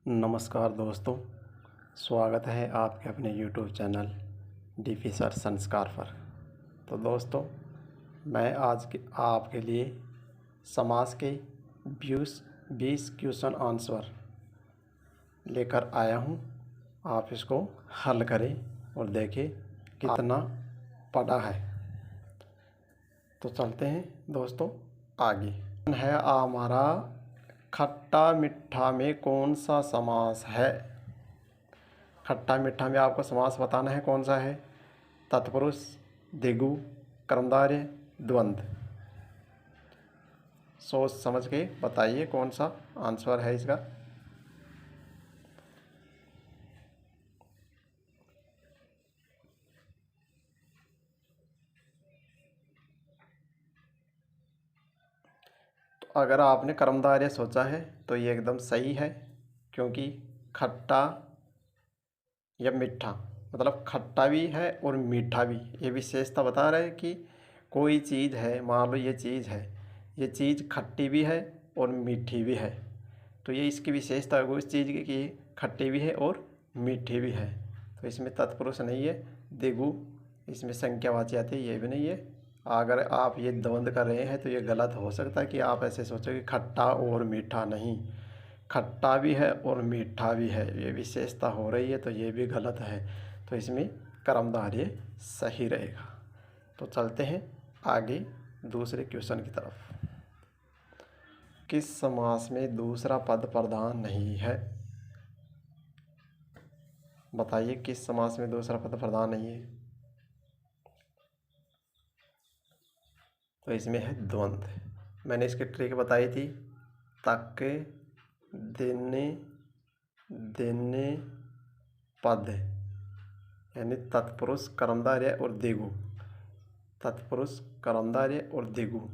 नमस्कार दोस्तों, स्वागत है आपके अपने YouTube चैनल डीपी सर संस्कार पर। तो दोस्तों, मैं आज के आपके लिए समाज के 20 क्वेश्चन आंसर लेकर आया हूं। आप इसको हल करें और देखें कितना पढ़ा है। तो चलते हैं दोस्तों आगे। है हमारा खट्टा मीठा में कौन सा समास है? खट्टा मीठा में आपको समास बताना है कौन सा है। तत्पुरुष, द्विगु, कर्मधारय, द्वंद्व। सोच समझ के बताइए कौन सा आंसर है इसका। तो अगर आपने कर्मधारय सोचा है तो ये एकदम सही है, क्योंकि खट्टा या मीठा मतलब खट्टा भी है और मीठा भी। ये विशेषता बता रहे हैं कि कोई चीज़ है, मान लो ये चीज़ है, ये चीज़ खट्टी भी है और मीठी भी है। तो ये इसकी विशेषता है उस चीज़ की कि खट्टी भी है और मीठी भी है। तो इसमें तत्पुरुष नहीं है। द्विगु इसमें संख्यावाची आती है, ये भी नहीं है। अगर आप ये द्वंद्व कर रहे हैं तो ये गलत हो सकता है कि आप ऐसे सोचो कि खट्टा और मीठा। नहीं, खट्टा भी है और मीठा भी है, ये विशेषता हो रही है, तो ये भी गलत है। तो इसमें कर्मधारय सही रहेगा। तो चलते हैं आगे दूसरे क्वेश्चन की तरफ। किस समास में दूसरा पद प्रधान नहीं है? बताइए किस समास में दूसरा पद प्रधान नहीं है। तो इसमें है द्वंद्व। मैंने इसकी ट्रिक बताई थी। तक, देने, देने पद, यानी तत्पुरुष, कर्मधारय और द्विगु। तत्पुरुष, कर्मधारय और द्विगु,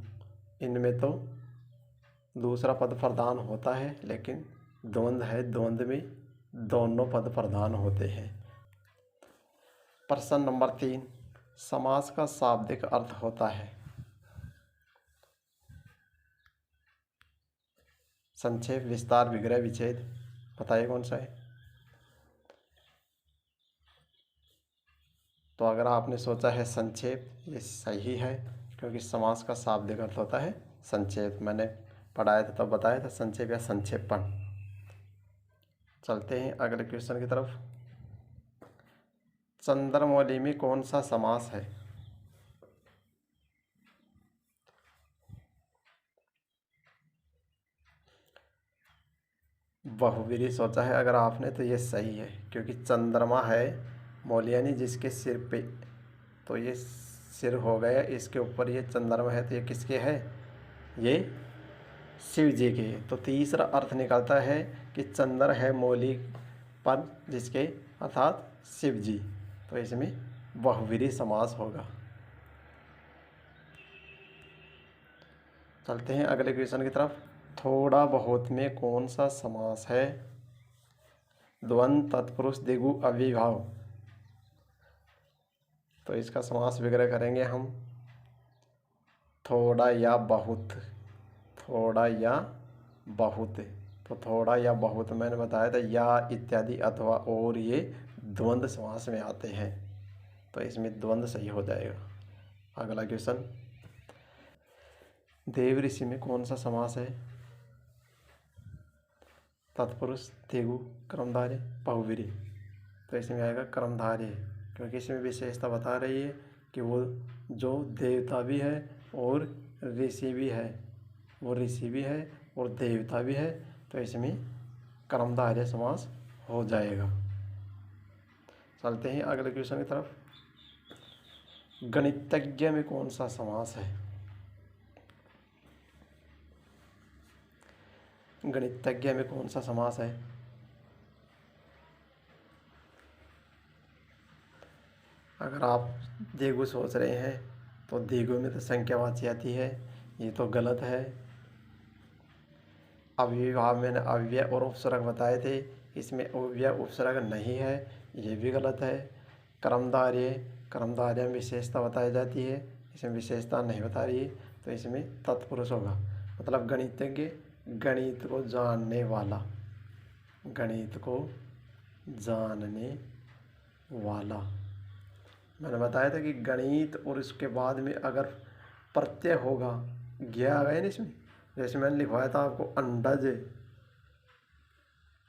इनमें तो दूसरा पद प्रधान होता है, लेकिन द्वंद्व है, द्वंद्व में दोनों पद प्रधान होते हैं। प्रश्न नंबर 3, समास का शाब्दिक अर्थ होता है। संक्षेप, विस्तार, विग्रह, विच्छेद। बताइए कौन सा है। तो अगर आपने सोचा है संक्षेप, ये सही है, क्योंकि समास का शाब्दिक अर्थ होता है संक्षेप। मैंने पढ़ाया था तब बताया था, संक्षेप या संक्षेपण। चलते हैं अगले क्वेश्चन की तरफ। चंद्रमौली में कौन सा समास है? बहुव्रीहि सोचा है अगर आपने तो ये सही है, क्योंकि चंद्रमा है, मौली यानी जिसके सिर पे, तो ये सिर हो गया, इसके ऊपर ये चंद्रमा है, तो ये किसके है? ये शिव जी के। तो तीसरा अर्थ निकलता है कि चंद्र है मौली पर जिसके, अर्थात शिव जी। तो इसमें बहुव्रीहि समास होगा। चलते हैं अगले क्वेश्चन की तरफ। थोड़ा बहुत में कौन सा समास है? द्वंद्व, तत्पुरुष, द्विगु, अव्ययीभाव। तो इसका समास विग्रह करेंगे हम। थोड़ा या बहुत, थोड़ा या बहुत। तो थोड़ा या बहुत मैंने बताया था, या इत्यादि अथवा और, ये द्वंद्व समास में आते हैं, तो इसमें द्वंद्व सही हो जाएगा। अगला क्वेश्चन, देव ऋषि में कौन सा समास है? तत्पुरुष, द्विगु, कर्मधारय, बहुव्रीहि। तो इसमें आएगा कर्मधारय, क्योंकि इसमें विशेषता बता रही है कि वो जो देवता भी है और ऋषि भी है, वो ऋषि भी है और देवता भी है, तो इसमें कर्मधारय समास हो जाएगा। चलते हैं अगले क्वेश्चन की तरफ। गणितज्ञ में कौन सा समास है? गणितज्ञ में कौन सा समास है? अगर आप द्विगु सोच रहे हैं तो द्विगु में तो संख्यावाची आती है, ये तो गलत है। अव्ययीभाव मैंने अव्यय और उपसर्ग बताए थे, इसमें अव्यय उपसर्ग नहीं है, ये भी गलत है। कर्मधारय, कर्मधारय में विशेषता बताई जाती है, इसमें विशेषता नहीं बता रही है, तो इसमें तत्पुरुष होगा। मतलब गणितज्ञ, गणित को जानने वाला। गणित को जानने वाला। मैंने बताया था कि गणित और इसके बाद में अगर प्रत्यय होगा, गया आ गया ना इसमें, जैसे मैंने लिखवाया था आपको अंडज,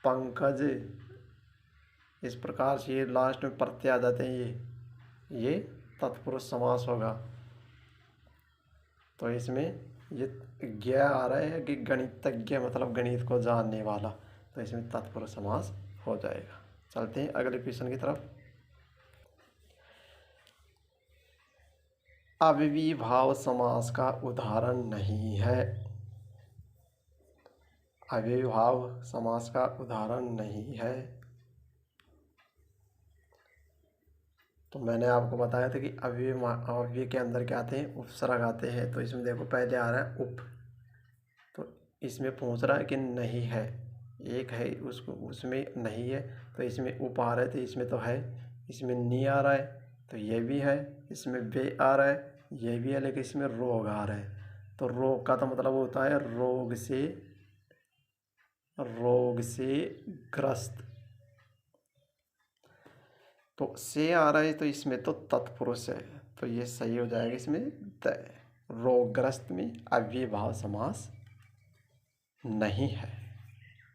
पंकज, इस प्रकार से ये लास्ट में प्रत्यय आ जाते हैं, ये तत्पुरुष समास होगा। तो इसमें ये ज्ञ आ रहा है कि गणितज्ञ मतलब गणित को जानने वाला, तो इसमें तत्पुरुष समास हो जाएगा। चलते हैं अगले क्वेश्चन की तरफ। अव्ययीभाव समास का उदाहरण नहीं है। अव्ययीभाव समास का उदाहरण नहीं है। तो मैंने आपको बताया था कि अव्यय के अंदर क्या आते हैं, उपसर्ग आते हैं। तो इसमें देखो पहले आ रहा है उप, तो इसमें पूछ रहा है कि नहीं है, एक है उसको उसमें नहीं है, तो इसमें उप आ रहा है, तो इसमें तो है। इसमें नी आ रहा है तो ये भी है, इसमें बे आ रहा है ये भी है, लेकिन इसमें रोग आ रहा है। तो रोग का तो मतलब होता है रोग से ग्रस्त। तो से आ रहा है तो इसमें तो तत्पुरुष है, तो ये सही हो जाएगा। इसमें रोगग्रस्त में अव्ययीभाव समास नहीं है।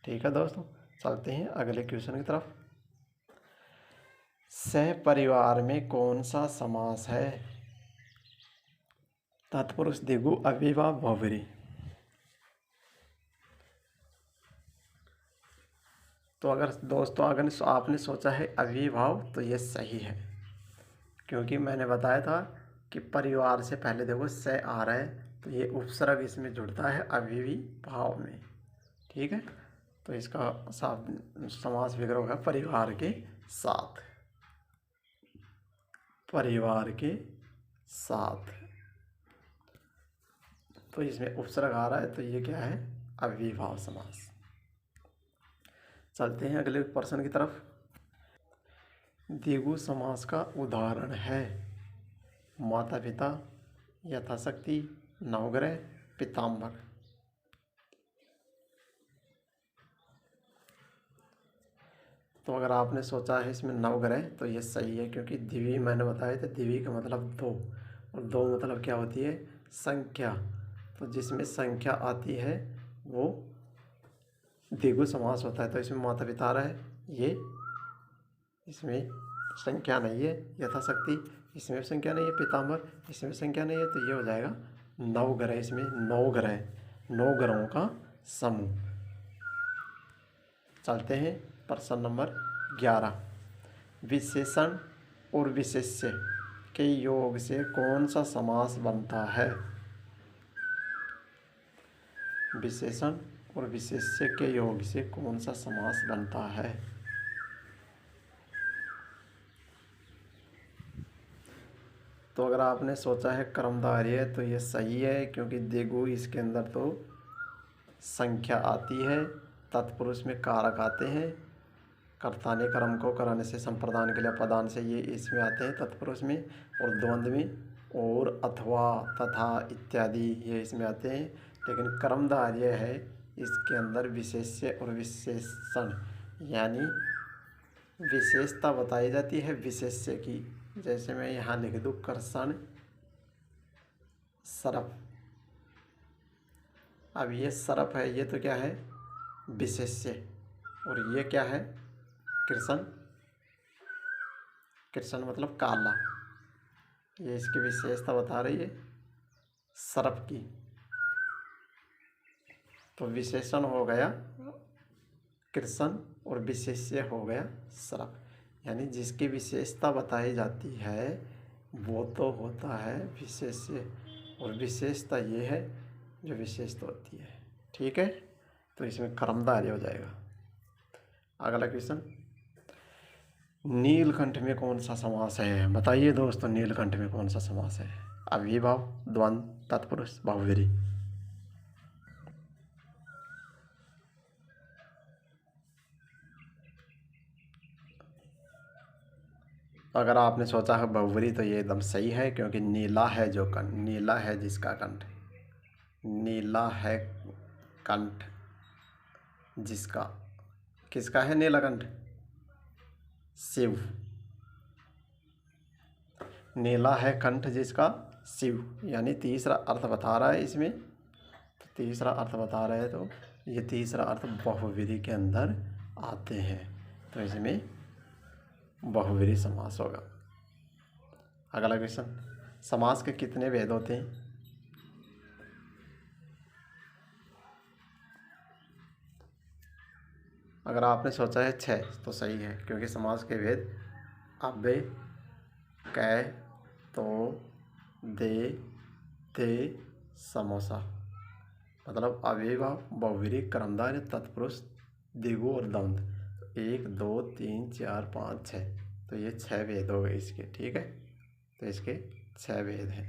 ठीक है दोस्तों, चलते हैं अगले क्वेश्चन की तरफ। सहपरिवार में कौन सा समास है? तत्पुरुष, द्विगु, अव्ययीभाव, बहुव्रीहि। तो अगर दोस्तों अगर आपने सोचा है अव्ययीभाव तो ये सही है, क्योंकि मैंने बताया था कि परिवार से पहले देखो से आ रहा है, तो ये उपसर्ग इसमें जुड़ता है अव्ययीभाव में। ठीक है, तो इसका समास विग्रह होगा परिवार के साथ। परिवार के साथ, तो इसमें उपसर्ग आ रहा है, तो ये क्या है, अव्ययीभाव समास। चलते हैं अगले प्रश्न की तरफ। द्विगु समास का उदाहरण है माता पिता, यथाशक्ति, नवग्रह, पीताम्बर। तो अगर आपने सोचा है इसमें नवग्रह तो ये सही है, क्योंकि द्विवी मैंने बताया था, द्विवी का मतलब दो, और दो मतलब क्या होती है, संख्या। तो जिसमें संख्या आती है वो द्विगु समास होता है। तो इसमें माता पिता रहा है, ये इसमें संख्या नहीं है, यथाशक्ति इसमें संख्या नहीं है, पीताम्बर इसमें संख्या नहीं है, तो ये हो जाएगा नवग्रह। इसमें नौ ग्रह, नौ ग्रहों का समूह। चलते हैं प्रश्न नंबर 11। विशेषण और विशेष्य के योग से कौन सा समास बनता है? विशेषण और विशेष्य के योग से कौन सा समास बनता है? तो अगर आपने सोचा है कर्मधारय तो ये सही है, क्योंकि द्विगु इसके अंदर तो संख्या आती है, तत्पुरुष में कारक आते हैं, कर्ता ने कर्म को कराने से, संप्रदान के लिए पदान से, ये इसमें आते हैं तत्पुरुष में, और द्वंद्व में और, अथवा, तथा इत्यादि ये इसमें आते हैं। लेकिन कर्मधारय है, इसके अंदर विशेष्य और विशेषण यानी विशेषता बताई जाती है विशेष्य की। जैसे मैं यहाँ लिख दूँ कर्षण सरफ, अब ये सरफ है, ये तो क्या है, विशेष्य, और ये क्या है, कृष्ण। कृष्ण मतलब काला, ये इसकी विशेषता बता रही है सरफ की। तो विशेषण हो गया कृष्ण और विशेष्य हो गया सरफ, यानी जिसकी विशेषता बताई जाती है वो तो होता है विशेष्य, और विशेषता ये है जो विशेषता होती है। ठीक है, तो इसमें कर्मधारय हो जाएगा। अगला क्वेश्चन, नीलकंठ में कौन सा समास है? बताइए दोस्तों, नीलकंठ में कौन सा समास है? अव्ययीभाव, द्वंद्व, तत्पुरुष, बहुव्रीहि। अगर आपने सोचा है बहुव्रीहि तो ये एकदम सही है, क्योंकि नीला है जो कंठ, नीला है जिसका कंठ, नीला है कंठ जिसका, किसका है नीलकंठ? शिव। नीला है कंठ जिसका, शिव, यानी तीसरा अर्थ बता रहा है इसमें। तो तीसरा अर्थ बता रहे हैं, तो ये तीसरा अर्थ बहुव्रीहि के अंदर आते हैं, तो इसमें बहुव्रीहि समास होगा। अगला क्वेश्चन, समास के कितने भेद होते हैं? अगर आपने सोचा है 6 तो सही है, क्योंकि समास के भेद अव्यय, कै, तो, दे, ते, समोसा, मतलब अव्ययीभाव, बहुव्रीहि, कर्मधारय, तत्पुरुष, द्विगु और द्वंद्व। 1 2 3 4 5 6, तो ये 6 भेद हो गए इसके। ठीक है, तो इसके 6 भेद हैं।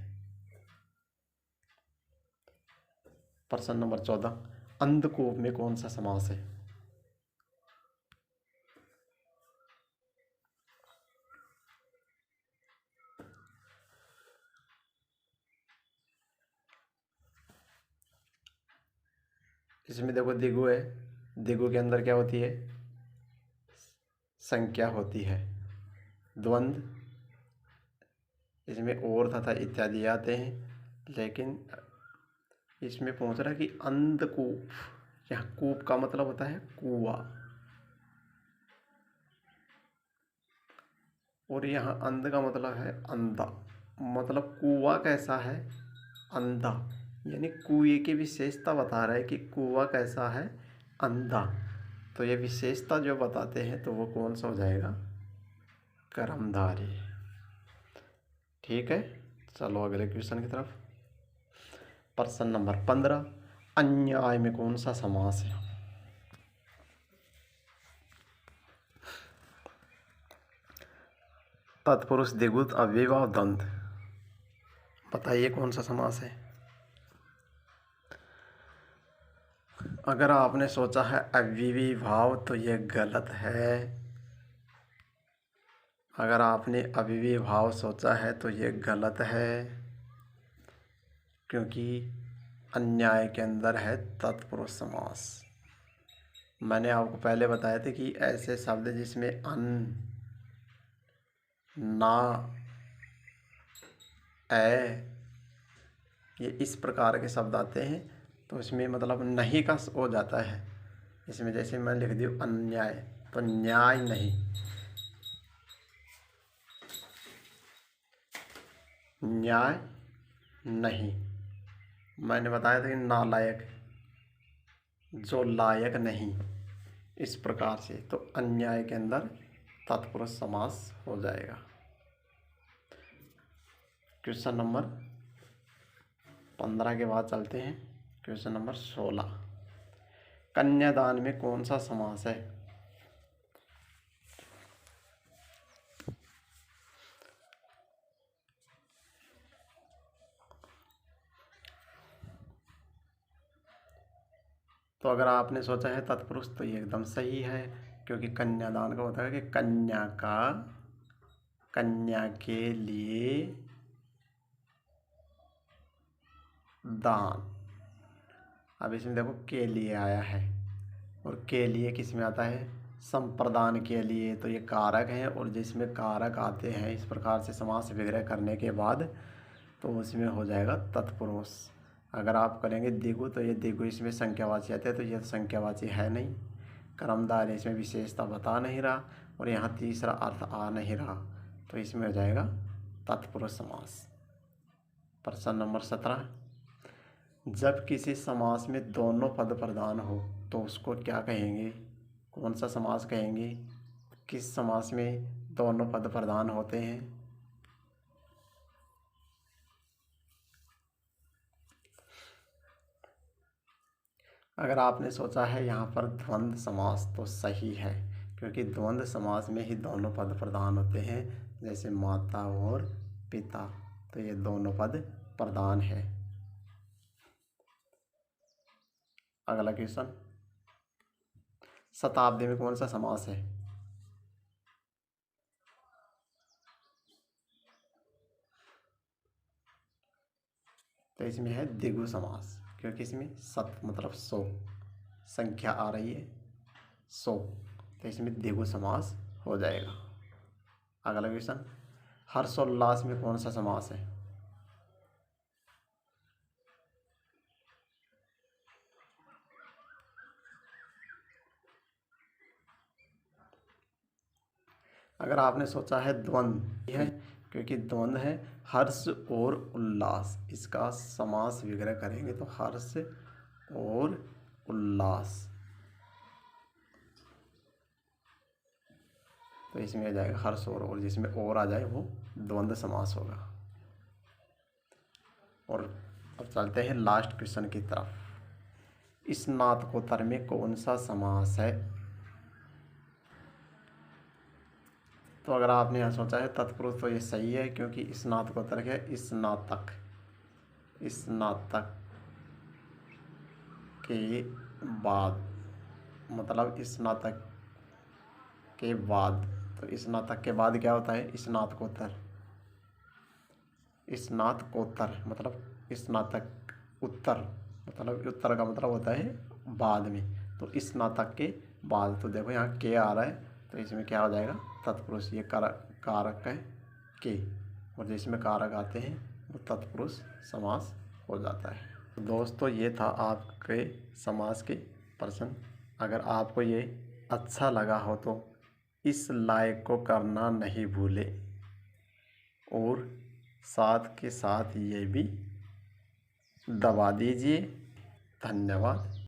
प्रश्न नंबर 14, अंधकूप में कौन सा समास है? इसमें देखो द्विगु है, द्विगु के अंदर क्या होती है? संख्या होती है। द्वंद्व, इसमें और तथा इत्यादि आते हैं, लेकिन इसमें पहुंच रहा है कि अंधकूप, यहाँ कूप का मतलब होता है कुआं, और यहाँ अंध का मतलब है अंधा। मतलब कुआं कैसा है? अंधा, यानी कुएं की विशेषता बता रहा है कि कुआं कैसा है? अंधा। तो ये विशेषता जो बताते हैं तो वो कौन सा हो जाएगा? कर्मधारय। ठीक है, चलो अगले क्वेश्चन की तरफ। प्रश्न नंबर 15, अन्याय में कौन सा समास है? तत्पुरुष, द्विगु, अव्ययीभाव, द्वंद्व, बताइए कौन सा समास है? अगर आपने सोचा है अव्ययीभाव तो ये गलत है। अगर आपने अव्ययीभाव सोचा है तो ये गलत है, क्योंकि अन्याय के अंदर है तत्पुरुष समास। मैंने आपको पहले बताया था कि ऐसे शब्द जिसमें अन, ना, ए, ये इस प्रकार के शब्द आते हैं, तो इसमें मतलब नहीं का हो जाता है। इसमें जैसे मैं लिख दूँ अन्याय, तो न्याय नहीं, न्याय नहीं। मैंने बताया था कि नालायक, जो लायक नहीं, इस प्रकार से, तो अन्याय के अंदर तत्पुरुष समास हो जाएगा। क्वेश्चन नंबर 15 के बाद चलते हैं क्वेश्चन नंबर 16, कन्यादान में कौन सा समास है? तो अगर आपने सोचा है तत्पुरुष तो ये एकदम सही है, क्योंकि कन्यादान का होता है कि कन्या के लिए दान। अब इसमें देखो के लिए आया है, और के लिए किस में आता है? संप्रदान के लिए, तो ये कारक हैं, और जिसमें कारक आते हैं इस प्रकार से समास विग्रह करने के बाद, तो उसमें हो जाएगा तत्पुरुष। अगर आप करेंगे द्विगु तो ये द्विगु इसमें संख्यावाची आते हैं, तो ये संख्यावाची है नहीं। कर्मधारय इसमें विशेषता बता नहीं रहा, और यहाँ तीसरा अर्थ आ नहीं रहा, तो इसमें हो जाएगा तत्पुरुष समास। प्रश्न नंबर 17, जब किसी समास में दोनों पद प्रधान हो तो उसको क्या कहेंगे? कौन सा समास कहेंगे? किस समास में दोनों पद प्रधान होते हैं? अगर आपने सोचा है यहाँ पर द्वंद्व समास तो सही है, क्योंकि द्वंद्व समास में ही दोनों पद प्रधान होते हैं, जैसे माता और पिता, तो ये दोनों पद प्रधान है। अगला क्वेश्चन, शताब्दी में कौन सा समास है? तो इसमें है द्विगु समास, क्योंकि इसमें शत मतलब 100 संख्या आ रही है, 100। तो इसमें द्विगु समास हो जाएगा। अगला क्वेश्चन, हर्षोल्लास में कौन सा समास है? अगर आपने सोचा है द्वंद्व है, क्योंकि द्वंद्व है हर्ष और उल्लास, इसका समास विग्रह करेंगे तो हर्ष और उल्लास, तो इसमें आ जाएगा हर्ष और जिसमें और आ जाए वो द्वंद्व समास होगा। और अब चलते हैं लास्ट क्वेश्चन की तरफ। स्नातकोत्तर में कौन सा समास है? तो अगर आपने यहाँ सोचा है तत्पुरुष, तो ये सही है, क्योंकि स्नातकोत्तर है स्नातक, स्नातक के बाद, मतलब स्नातक के बाद, तो स्नातक के बाद क्या होता है? स्नातकोत्तर, स्नातकोत्तर मतलब स्नातक उत्तर, मतलब उत्तर का मतलब होता है बाद में, तो स्नातक के बाद। तो देखो यहाँ के आ रहा है, तो इसमें क्या हो जाएगा? तत्पुरुष, ये कारक है के, और जिसमें कारक आते हैं वो तत्पुरुष समास हो जाता है। तो दोस्तों ये था आपके समास के प्रश्न। अगर आपको ये अच्छा लगा हो तो इस लाइक को करना नहीं भूले, और साथ के साथ ये भी दबा दीजिए। धन्यवाद।